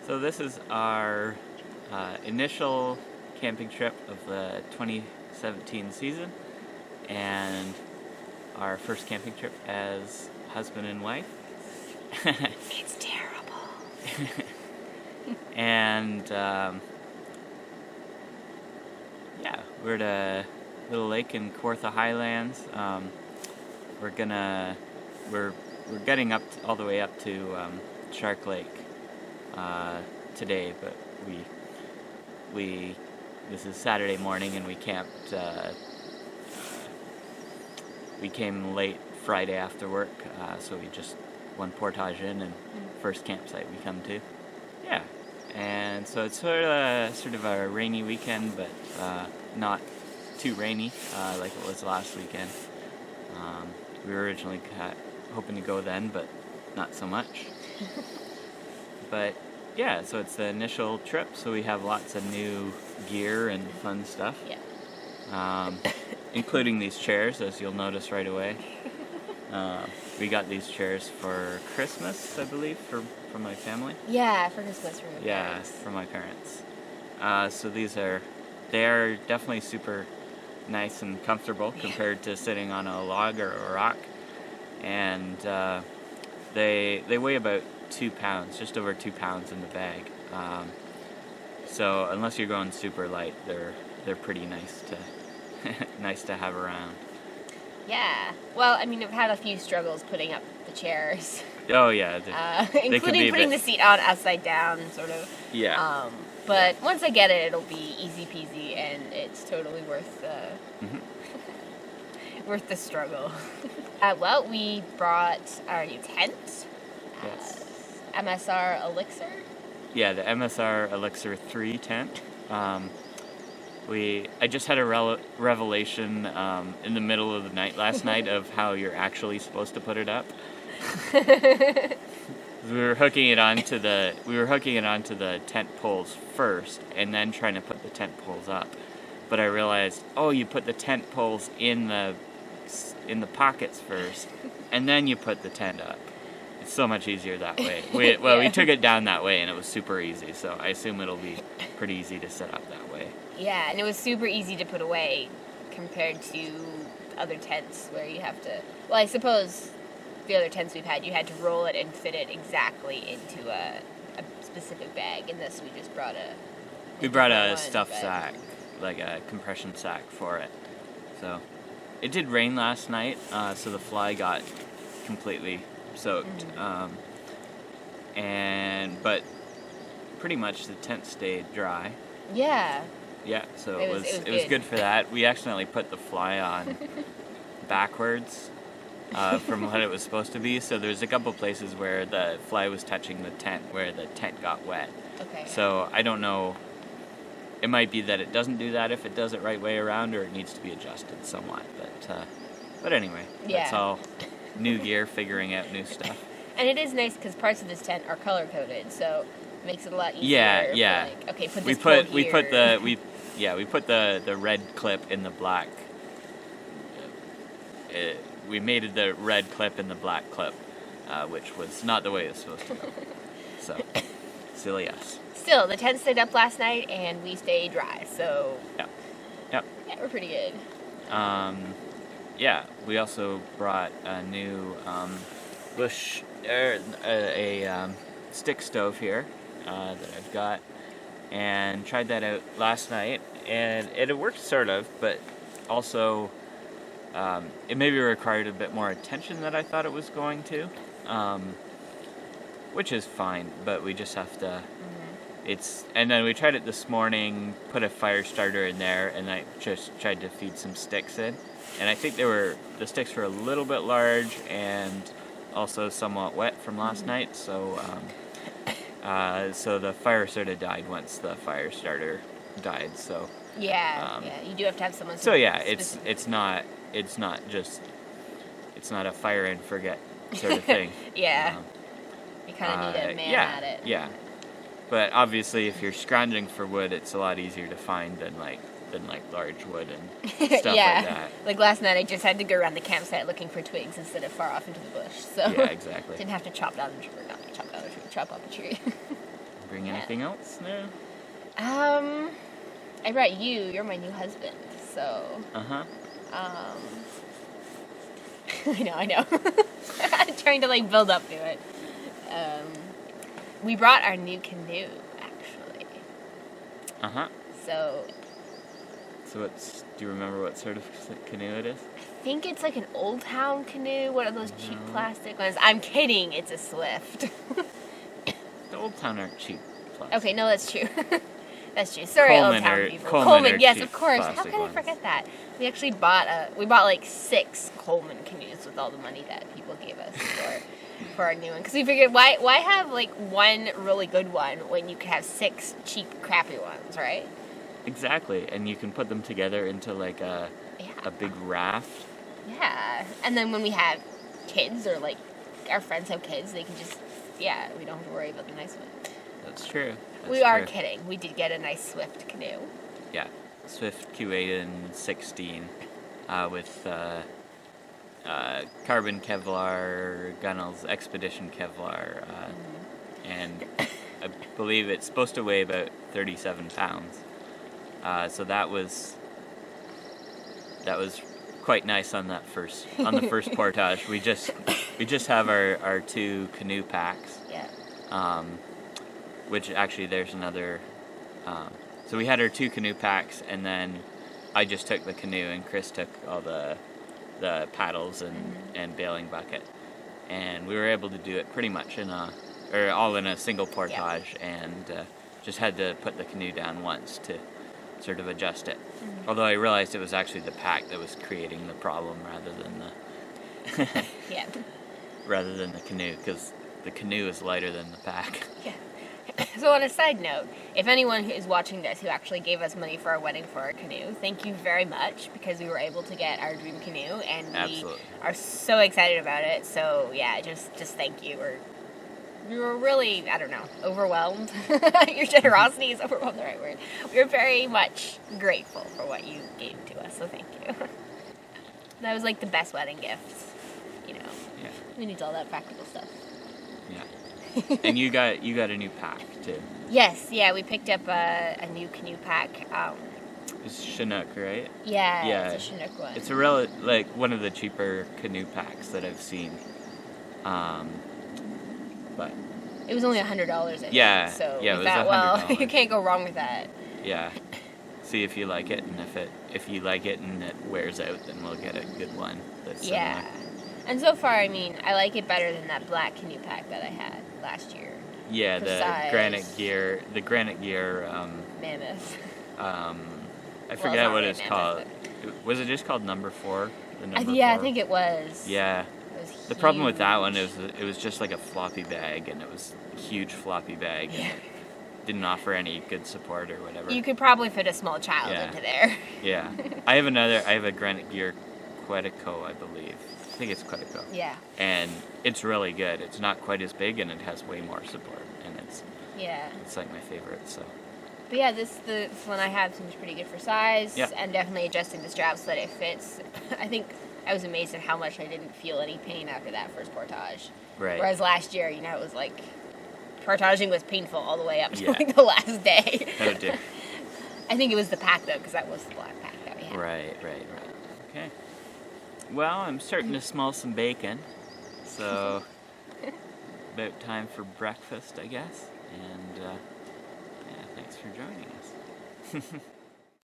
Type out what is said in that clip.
So this is our initial camping trip of the 2017 season, and our first camping trip as husband and wife. It's terrible. And we're at a little lake in Kawartha Highlands. We're getting up all the way up to Shark Lake today, but this is Saturday morning, and we camped. We came late Friday after work, so we just one portage in and first campsite we come to. Yeah, and so it's sort of a rainy weekend, but not too rainy like it was last weekend. We were originally hoping to go then, but not so much. But yeah, so it's the initial trip, so we have lots of new gear and fun stuff. Yeah. Including these chairs, as you'll notice right away. We got these chairs for Christmas, I believe, from my family. Yeah, for Christmas for your Yeah, parents. from my parents. So they are definitely super nice and comfortable compared to sitting on a log or a rock. And they weigh about 2 pounds, just over 2 pounds in the bag. So unless you're going super light, they're pretty nice to have around. Yeah. Well, I mean, I've had a few struggles putting up the chairs. Oh yeah, Including putting the seat on upside down, sort of. Yeah. But once I get it, it'll be easy peasy, and it's totally worth worth the struggle. Well, we brought our new tent. Yes. MSR Elixir. Yeah, the MSR Elixir 3 tent. I just had a revelation in the middle of the night last night of how you're actually supposed to put it up. We were hooking it onto the tent poles first, and then trying to put the tent poles up. But I realized, you put the tent poles in the pockets first, and then you put the tent up. It's so much easier that way. We took it down that way, and it was super easy. So I assume it'll be pretty easy to set up that way. Yeah, and it was super easy to put away compared to other tents where you have to. Well, I suppose the other tents we've had, you had to roll it and fit it exactly into a specific bag. In this, we just brought a stuff sack, like a compression sack for it. So it did rain last night, so the fly got completely soaked. But pretty much the tent stayed dry. Yeah. Yeah, so it was good for that. We accidentally put the fly on backwards from what it was supposed to be. So there's a couple places where the fly was touching the tent, where the tent got wet. Okay. So I don't know. It might be that it doesn't do that if it does it right way around, or it needs to be adjusted somewhat. But anyway, That's all new gear, figuring out new stuff. And it is nice because parts of this tent are color coded, so it makes it a lot easier. Yeah. Okay, put this pole here. We put the red clip in the black. We made the red clip in the black clip, which was not the way it's supposed to go. So, silly us. Still, the tent stayed up last night, and we stayed dry, so... Yep. Yeah, we're pretty good. We also brought a new stick stove here that I've got, and tried that out last night, and it worked sort of, but also it maybe required a bit more attention than I thought it was going to, which is fine, but we just have to. And then we tried it this morning, put a fire starter in there, and I just tried to feed some sticks in, and I think the sticks were a little bit large and also somewhat wet from last night, so the fire sort of died once the fire starter died. So you do have to have someone. So yeah, it's not a fire and forget sort of thing. Yeah, you kind of need a man at it. Yeah, but obviously, if you're scrounging for wood, it's a lot easier to find than large wood and stuff like that. Like last night, I just had to go around the campsite looking for twigs instead of far off into the bush. So yeah, exactly. Didn't have to chop up a tree. Bring Yeah. anything else? No. I brought you. You're my new husband, so. Uh-huh. I know. I'm trying to like build up to it. We brought our new canoe, actually. Uh-huh. So So do you remember what sort of canoe it is? I think it's like an Old Town canoe, one of those cheap plastic ones. I'm kidding. It's a Swift. The Old Town aren't cheap plastic. Okay, no, that's true. That's true. Sorry, Coleman Old Town are- people. Coleman are yes, cheap of course. How plastic could I ones. forget that? We actually bought like 6 Coleman canoes with all the money that people gave us for our new one. Because we figured, why have like one really good one when you could have 6 cheap, crappy ones, right? Exactly, and you can put them together into like a Yeah. big raft. Yeah. And then when we have kids or like our friends have kids, they can just we don't have to worry about the nice one. That's true. We That's are true. kidding. We did get a nice Swift canoe. Yeah, Swift Q8 and 16 with carbon Kevlar gunnels, Expedition Kevlar, and I believe it's supposed to weigh about 37 pounds. So that was quite nice on the first portage. We just have our 2 canoe packs. Yeah. Which actually there's another. So we had our 2 canoe packs, and then I just took the canoe, and Chris took all the paddles and bailing bucket, and we were able to do it pretty much all in a single portage, and just had to put the canoe down once to sort of adjust it. Although I realized it was actually the pack that was creating the problem rather than Yeah. the canoe, because the canoe is lighter than the pack. Yeah. So on a side note, if anyone who is watching this who actually gave us money for our wedding for our canoe, thank you very much, because we were able to get our dream canoe, and Absolutely. we are so excited about it. So yeah, just thank you. We were really, I don't know, overwhelmed. Your generosity is overwhelmed, the right word. We are very much grateful for what you gave to us, so thank you. That was like the best wedding gift, Yeah. We need all that practical stuff. Yeah. And you got a new pack too. Yes, yeah, we picked up a new canoe pack. It's Chinook, right? Yeah, it's a Chinook one. It's like one of the cheaper canoe packs that I've seen. But It was only $100, I think. Yeah, So yeah, it we was thought, well, $100. you can't go wrong with that. yeah, see if you like it, and if you like it and it wears out, then we'll get a good one. That's Yeah. And so far, I mean, I like it better than that black canoe pack that I had last year. Yeah, For the size. Granite Gear. Mammoth. I forget not what really it's Mammoth, called. Was it just called number 4? The number Yeah, 4? I think it was. Yeah. It was The problem with that one huge. is it was just like a floppy bag, and it was a huge floppy bag, and Yeah. it didn't offer any good support or whatever. You could probably fit a small child Yeah. into there. Yeah. I have a Granite Gear Quetico, I believe. I think it's Quetico. Yeah. And it's really good. It's not quite as big, and it has way more support, and Yeah. it's like my favorite, so. But yeah, this one I have seems pretty good for size, Yeah. and definitely adjusting the strap so that it fits. I think I was amazed at how much I didn't feel any pain after that first portage. Right. Whereas last year, it was like portaging was painful all the way up to Yeah. like the last day. Oh dear. I think it was the pack though, because that was the black pack that we had. Right. Okay. Well, I'm starting to smell some bacon, so about time for breakfast, I guess. And yeah, thanks for joining us.